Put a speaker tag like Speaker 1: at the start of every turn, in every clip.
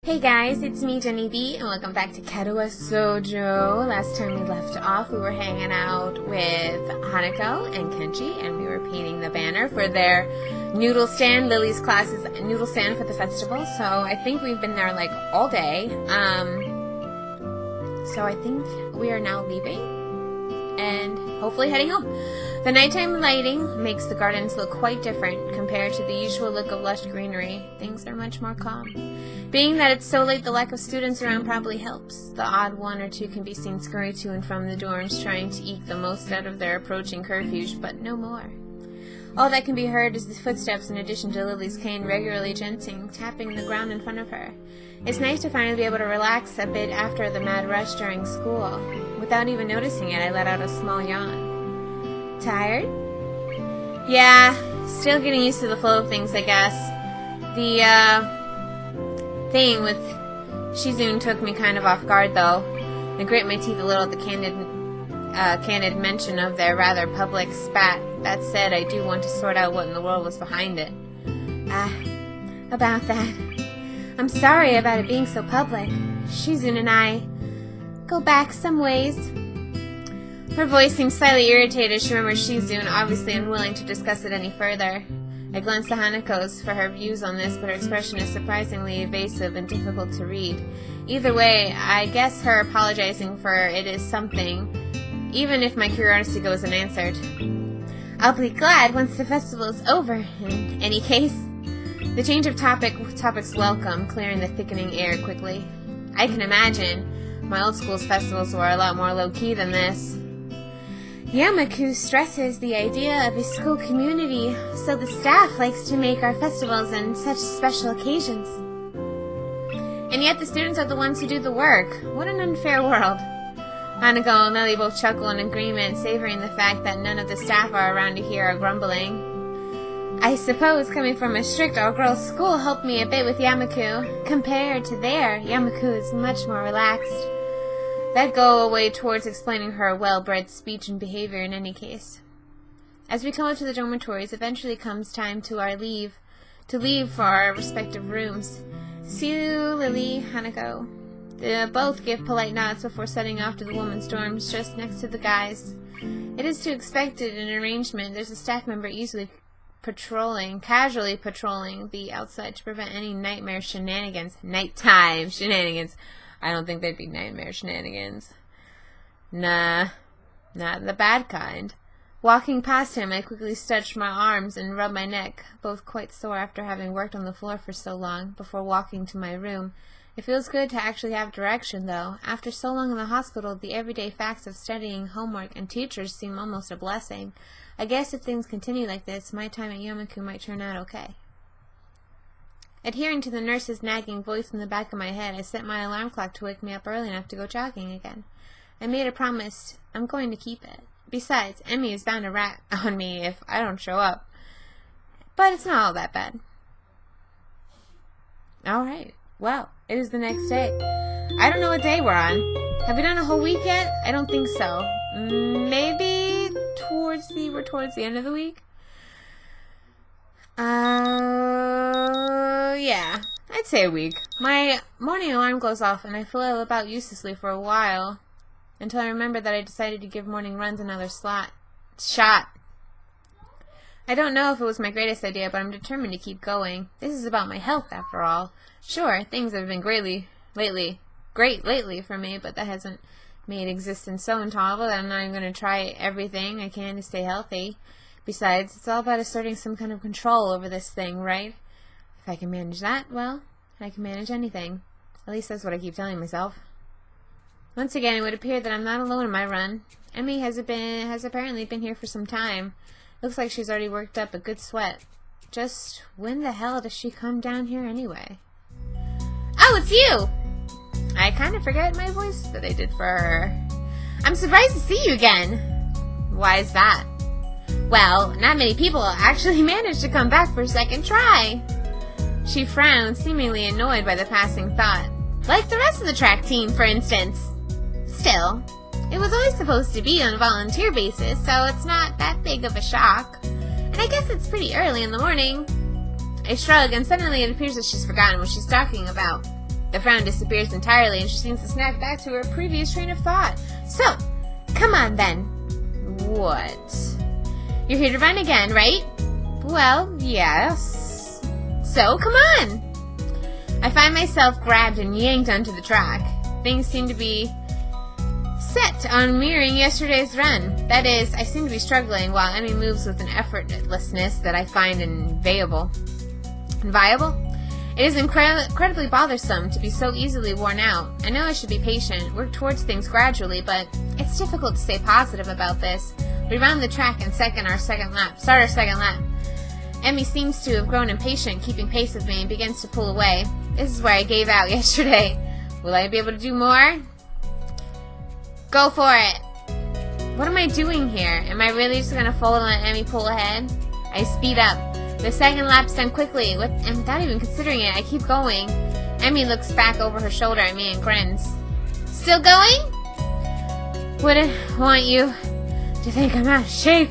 Speaker 1: Hey guys, it's me, Jennie B, and welcome back to Katawa Shoujo. Last time we left off, we were hanging out with Hanako and Kenji, and we were painting the banner for their noodle stand, Lily's class's noodle stand for the festival. So I think we've been there like all day. So I think we are now leaving and hopefully heading home. The nighttime lighting makes the gardens look quite different compared to the usual look of lush greenery. Things are much more calm. Being that it's so late, the lack of students around probably helps. The odd one or two can be seen scurry to and from the dorms, trying to eke the most out of their approaching curfews, but no more. All that can be heard is the footsteps in addition to Lily's cane regularly tapping the ground in front of her. It's nice to finally be able to relax a bit after the mad rush during school. Without even noticing it, I let out a small yawn. Tired? Yeah, still getting used to the flow of things, I guess. The, thing with Shizune took me kind of off guard, though. I grit my teeth a little at the candid mention of their rather public spat. That said, I do want to sort out what in the world was behind it. About that. I'm sorry about it being so public. Shizune and I go back some ways. Her voice seemed slightly irritated as she remembered Shizune, obviously unwilling to discuss it any further. I glanced at Hanako's for her views on this, but her expression is surprisingly evasive and difficult to read. Either way, I guess her apologizing for it is something, even if my curiosity goes unanswered. I'll be glad once the festival is over, in any case. The change of topics welcome, clearing the thickening air quickly. I can imagine. My old school's festivals were a lot more low-key than this. Yamaku stresses the idea of a school community, so the staff likes to make our festivals and such special occasions. And yet the students are the ones who do the work. What an unfair world. Hanako and Lily both chuckle in agreement, savoring the fact that none of the staff are around to hear our grumbling. I suppose coming from a strict all-girls school helped me a bit with Yamaku. Compared to there, Yamaku is much more relaxed. That'd go away towards explaining her well-bred speech and behavior in any case. As we come up to the dormitories, eventually comes time to leave for our respective rooms. See you, Lily, Hanako. They both give polite nods before setting off to the women's dorms just next to the guys. It is to expected an arrangement. There's a staff member casually patrolling the outside to prevent any nighttime shenanigans. I don't think they'd be nightmare shenanigans. Nah, not the bad kind. Walking past him, I quickly stretched my arms and rubbed my neck, both quite sore after having worked on the floor for so long, before walking to my room. It feels good to actually have direction, though. After so long in the hospital, the everyday facts of studying, homework, and teachers seem almost a blessing. I guess if things continue like this, my time at Yamaku might turn out okay. Adhering to the nurse's nagging voice in the back of my head, I set my alarm clock to wake me up early enough to go jogging again. I made a promise. I'm going to keep it. Besides, Emmy is bound to rat on me if I don't show up. But it's not all that bad. Alright. Well, it is the next day. I don't know what day we're on. Have we done a whole week yet? I don't think so. Maybe we're towards the end of the week? Yeah, I'd say a week. My morning alarm goes off and I flail about uselessly for a while until I remember that I decided to give morning runs another shot. I don't know if it was my greatest idea, but I'm determined to keep going. This is about my health, after all. Sure, things have been great lately for me, but that hasn't made existence so intolerable that I'm not even going to try everything I can to stay healthy. Besides, it's all about asserting some kind of control over this thing, right? If I can manage that, well, I can manage anything. At least that's what I keep telling myself. Once again, it would appear that I'm not alone in my run. Emmy has apparently been here for some time. Looks like she's already worked up a good sweat. Just when the hell does she come down here anyway? Oh, it's you! I kind of forget my voice that I did for her. I'm surprised to see you again. Why is that? Well, not many people actually manage to come back for a second try. She frowned, seemingly annoyed by the passing thought. Like the rest of the track team, for instance. Still, it was always supposed to be on a volunteer basis, so it's not that big of a shock. And I guess it's pretty early in the morning. I shrug, and suddenly it appears that she's forgotten what she's talking about. The frown disappears entirely, and she seems to snap back to her previous train of thought. So, come on then. What? You're here to run again, right? Well, yes. So, come on! I find myself grabbed and yanked onto the track. Things seem to be set on mirroring yesterday's run. That is, I seem to be struggling while Emmy moves with an effortlessness that I find inviolable. Inviolable? It is incredibly bothersome to be so easily worn out. I know I should be patient, work towards things gradually, but it's difficult to stay positive about this. We round the track and start our second lap. Emmy seems to have grown impatient, keeping pace with me, and begins to pull away. This is where I gave out yesterday. Will I be able to do more? Go for it! What am I doing here? Am I really just gonna fold and let Emmy pull ahead? I speed up. The second lap's done quickly, and without even considering it, I keep going. Emmy looks back over her shoulder at me and grins. Still going? Wouldn't want you to think I'm out of shape.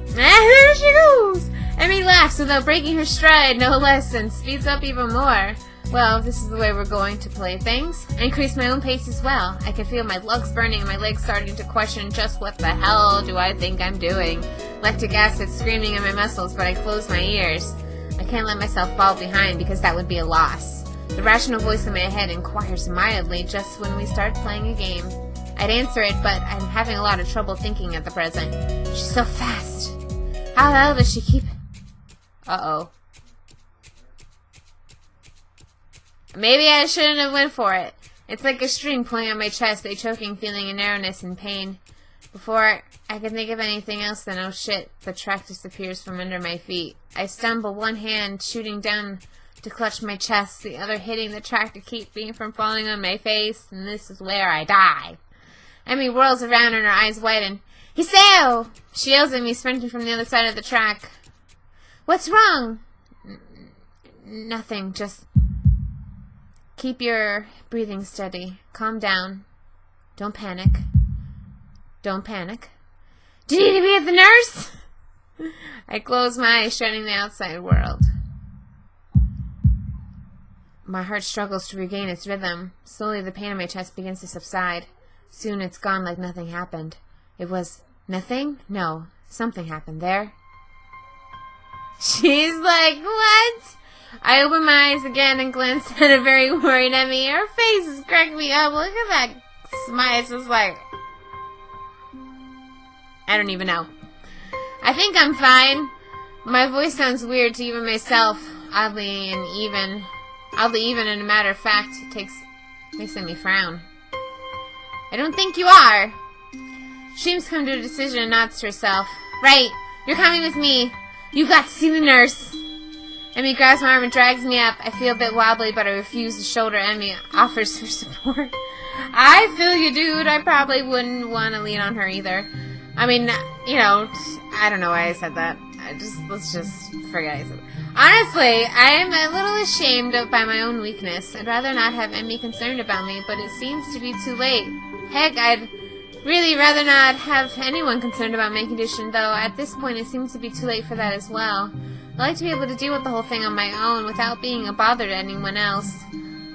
Speaker 1: There she goes! Emmy laughs without breaking her stride, no less, and speeds up even more. Well, if this is the way we're going to play things, I increase my own pace as well. I can feel my lungs burning and my legs starting to question just what the hell do I think I'm doing. Lactic acid screaming in my muscles, but I close my ears. I can't let myself fall behind because that would be a loss. The rational voice in my head inquires mildly just when we start playing a game. I'd answer it, but I'm having a lot of trouble thinking at the present. She's so fast. How the hell does she keep... Uh-oh. Maybe I shouldn't have went for it. It's like a string pulling on my chest, a choking feeling of narrowness and pain. Before I can think of anything else, then oh shit, the track disappears from under my feet. I stumble, one hand shooting down to clutch my chest, the other hitting the track to keep me from falling on my face, and this is where I die. Emmy whirls around and her eyes widen. Hisao! She yells at me, sprinting from the other side of the track. What's wrong? Nothing, just... Keep your breathing steady. Calm down. Don't panic. Don't panic. Do you need to be at the nurse? I close my eyes, shutting the outside world. My heart struggles to regain its rhythm. Slowly the pain in my chest begins to subside. Soon it's gone like nothing happened. It was nothing? No, something happened there. She's like, what? I open my eyes again and glance at a very worried Emmy. Her face is cracking me up. Look at that smile. It's just like... I don't even know. I think I'm fine. My voice sounds weird to even myself. Oddly even and a matter of fact, makes me frown. I don't think you are. Sheems come to a decision and nods to herself. Right, you're coming with me. You got to see the nurse. Emmy grabs my arm and drags me up. I feel a bit wobbly, but I refuse the shoulder Emmy offers for support. I feel you, dude. I probably wouldn't want to lean on her either. I mean, you know, I don't know why I said that. Let's just forget I said that. Honestly, I am a little ashamed by my own weakness. I'd rather not have Emmy concerned about me, but it seems to be too late. Heck, I'd really rather not have anyone concerned about my condition, though at this point it seems to be too late for that as well. I like to be able to deal with the whole thing on my own without being a bother to anyone else.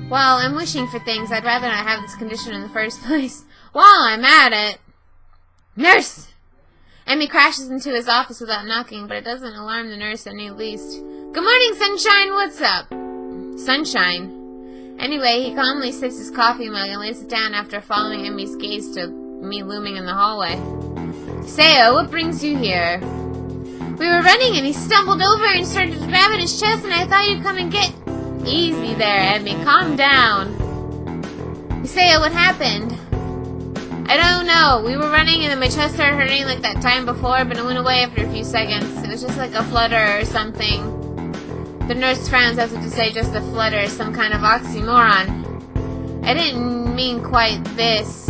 Speaker 1: While I'm wishing for things, I'd rather not have this condition in the first place. While I'm at it... Nurse! Emmy crashes into his office without knocking, but it doesn't alarm the nurse any least. Good morning, Sunshine! What's up? Sunshine. Anyway, he calmly sips his coffee mug and lays it down after following Emmy's gaze to me looming in the hallway. Sayo, what brings you here? We were running and he stumbled over and started grabbing his chest and I thought you'd come and get... Easy there, Emmy. Calm down. Hisao, what happened? I don't know. We were running and then my chest started hurting like that time before, but it went away after a few seconds. It was just like a flutter or something. The nurse frowns as if to say just a flutter, some kind of oxymoron. I didn't mean quite this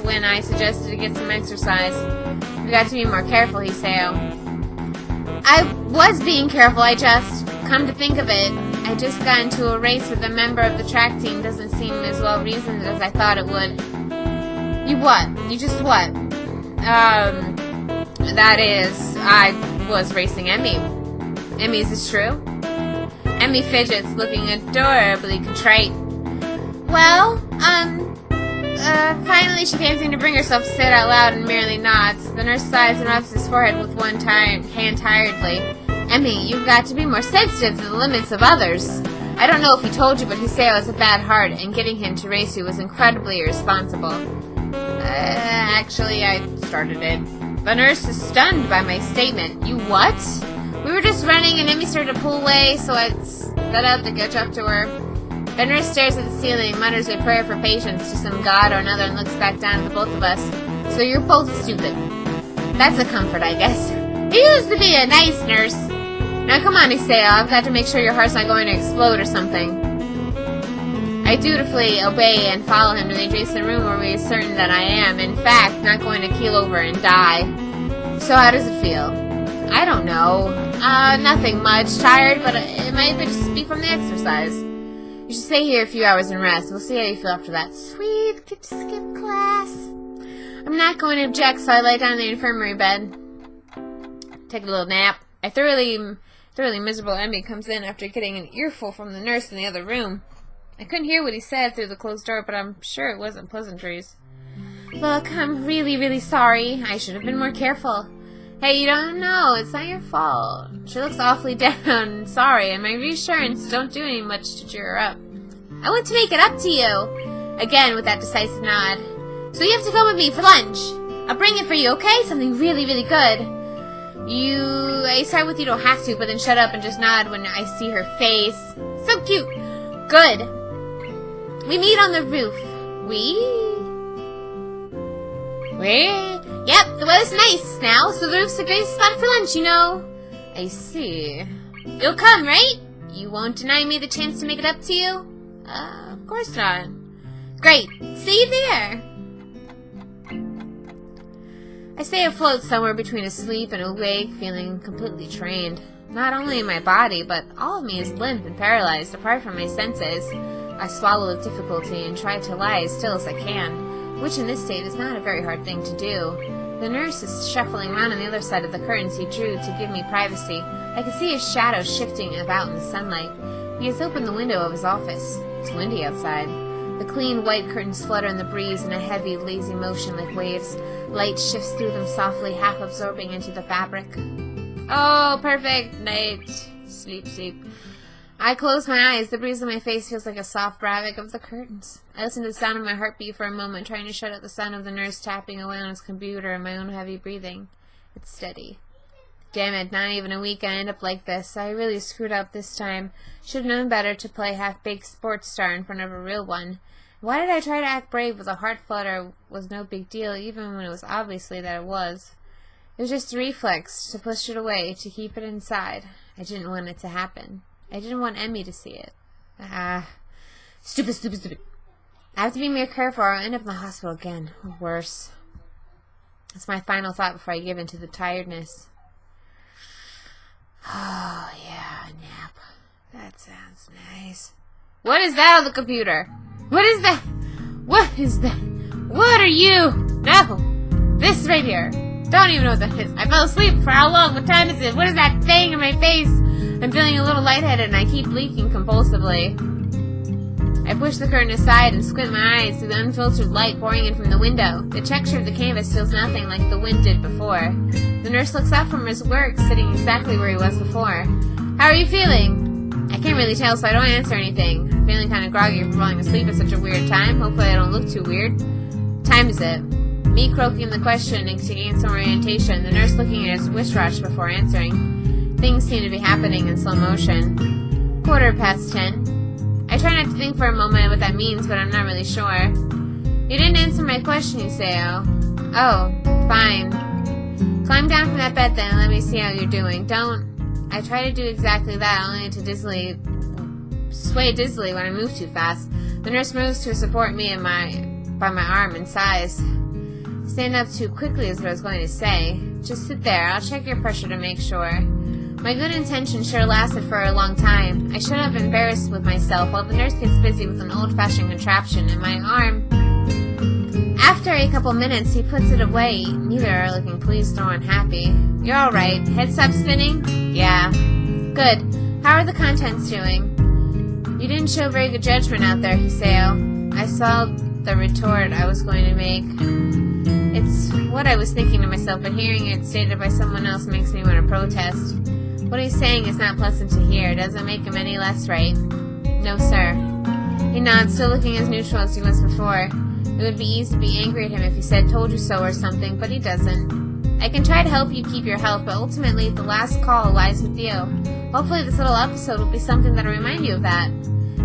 Speaker 1: when I suggested to get some exercise. We got to be more careful, Hisao. I was being careful, come to think of it, I just got into a race with a member of the track team. Doesn't seem as well reasoned as I thought it would. You what? You just what? That is, I was racing Emmy. Emmy, is this true? Emmy fidgets, looking adorably contrite. Well, finally she can't seem to bring herself to say it out loud and merely nods. The nurse sighs and rubs his forehead with one hand tiredly. Emmy, you've got to be more sensitive to the limits of others. I don't know if he told you, but Hisao has a bad heart, and getting him to race you was incredibly irresponsible. Actually, I started it. The nurse is stunned by my statement. You what? We were just running, and Emmy started to pull away, so I stood up to catch up to her. The nurse stares at the ceiling, mutters a prayer for patience to some god or another, and looks back down at the both of us. So you're both stupid. That's a comfort, I guess. He used to be a nice nurse. Now come on, Hisao, I've got to make sure your heart's not going to explode or something. I dutifully obey and follow him to the adjacent room where we are certain that I am, in fact, not going to keel over and die. So how does it feel? I don't know. Nothing much. Tired, but it might just be from the exercise. You should stay here a few hours and rest. We'll see how you feel after that. Sweet, get to skip class. I'm not going to object, so I lay down in the infirmary bed. Take a little nap. A thoroughly miserable Emmy comes in after getting an earful from the nurse in the other room. I couldn't hear what he said through the closed door, but I'm sure it wasn't pleasantries. Look, I'm really, really sorry. I should have been more careful. Hey, you don't know. It's not your fault. She looks awfully down and sorry, and my reassurance don't do any much to cheer her up. I want to make it up to you. Again, with that decisive nod. So you have to come with me for lunch. I'll bring it for you, okay? Something really, really good. I start with you don't have to, but then shut up and just nod when I see her face. So cute. Good. We meet on the roof. Yep, the weather's nice now, so the roof's a great spot for lunch, you know. I see. You'll come, right? You won't deny me the chance to make it up to you? Of course not. Great. See you there. I stay afloat somewhere between asleep and awake, feeling completely drained. Not only in my body, but all of me is limp and paralyzed, apart from my senses. I swallow with difficulty and try to lie as still as I can, which in this state is not a very hard thing to do. The nurse is shuffling around on the other side of the curtains he drew to give me privacy. I can see his shadow shifting about in the sunlight. He has opened the window of his office. It's windy outside. The clean white curtains flutter in the breeze in a heavy, lazy motion like waves. Light shifts through them softly, half absorbing into the fabric. Oh, perfect night. Sleep, sleep. I close my eyes. The breeze on my face feels like a soft bravik of the curtains. I listen to the sound of my heartbeat for a moment, trying to shut out the sound of the nurse tapping away on his computer and my own heavy breathing. It's steady. Damn it, not even a week I end up like this. I really screwed up this time. Should have known better to play half-baked sports star in front of a real one. Why did I try to act brave with a heart flutter was no big deal, even when it was obviously that it was. It was just a reflex to push it away, to keep it inside. I didn't want it to happen. I didn't want Emmy to see it. Stupid, stupid, stupid. I have to be more careful or I'll end up in the hospital again. Or worse. That's my final thought before I give in to the tiredness. Oh, yeah, a nap. That sounds nice. What is that on the computer? What is that? What is that? What are you? No! This right here. Don't even know what that is. I fell asleep for how long? What time is it? What is that thing in my face? I'm feeling a little lightheaded and I keep blinking compulsively. I push the curtain aside and squint my eyes to the unfiltered light pouring in from the window. The texture of the canvas feels nothing like the wind did before. The nurse looks up from his work, sitting exactly where he was before. How are you feeling? I can't really tell, so I don't answer anything. I'm feeling kind of groggy from falling asleep at such a weird time. Hopefully I don't look too weird. What time is it? Me croaking the question and to gain some orientation, the nurse looking at his wristwatch before answering. Things seem to be happening in slow motion. 10:15. I try not to think for a moment what that means, but I'm not really sure. You didn't answer my question, Hisao. Oh, fine. Climb down from that bed then and let me see how you're doing. Don't. I try to do exactly that, only to sway dizzily when I move too fast. The nurse moves to support me by my arm and sighs. Stand up too quickly is what I was going to say. Just sit there. I'll check your pressure to make sure. My good intention sure lasted for a long time. I shouldn't have embarrassed with myself while the nurse gets busy with an old-fashioned contraption in my arm. After a couple minutes, he puts it away. Neither are looking pleased nor unhappy. You're alright. Head stop spinning? Yeah. Good. How are the contents doing? You didn't show very good judgment out there, Hisao. I saw the retort I was going to make. It's what I was thinking to myself, but hearing it stated by someone else makes me want to protest. What he's saying is not pleasant to hear. Doesn't make him any less right. No, sir. He nods, still looking as neutral as he was before. It would be easy to be angry at him if he said, "Told you so," or something, but he doesn't. I can try to help you keep your health, but ultimately the last call lies with you. Hopefully this little episode will be something that'll remind you of that.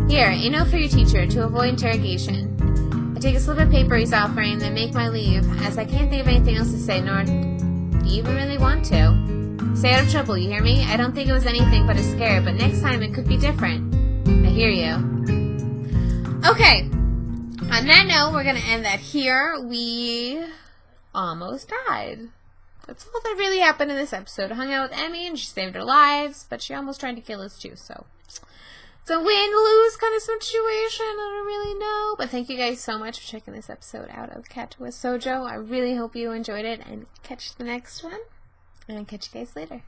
Speaker 1: Here, a note for your teacher, to avoid interrogation. I take a slip of paper he's offering, then make my leave, as I can't think of anything else to say, nor do you even really want to. Stay out of trouble, you hear me? I don't think it was anything but a scare, but next time it could be different. I hear you. Okay. On that note, we're going to end that here. We almost died. That's all that really happened in this episode. I hung out with Emmy and she saved our lives, but she almost tried to kill us too, so it's a win-lose kind of situation. I don't really know. But thank you guys so much for checking this episode out of Katawa Shoujo. I really hope you enjoyed it, and catch the next one. And I'll catch you guys later.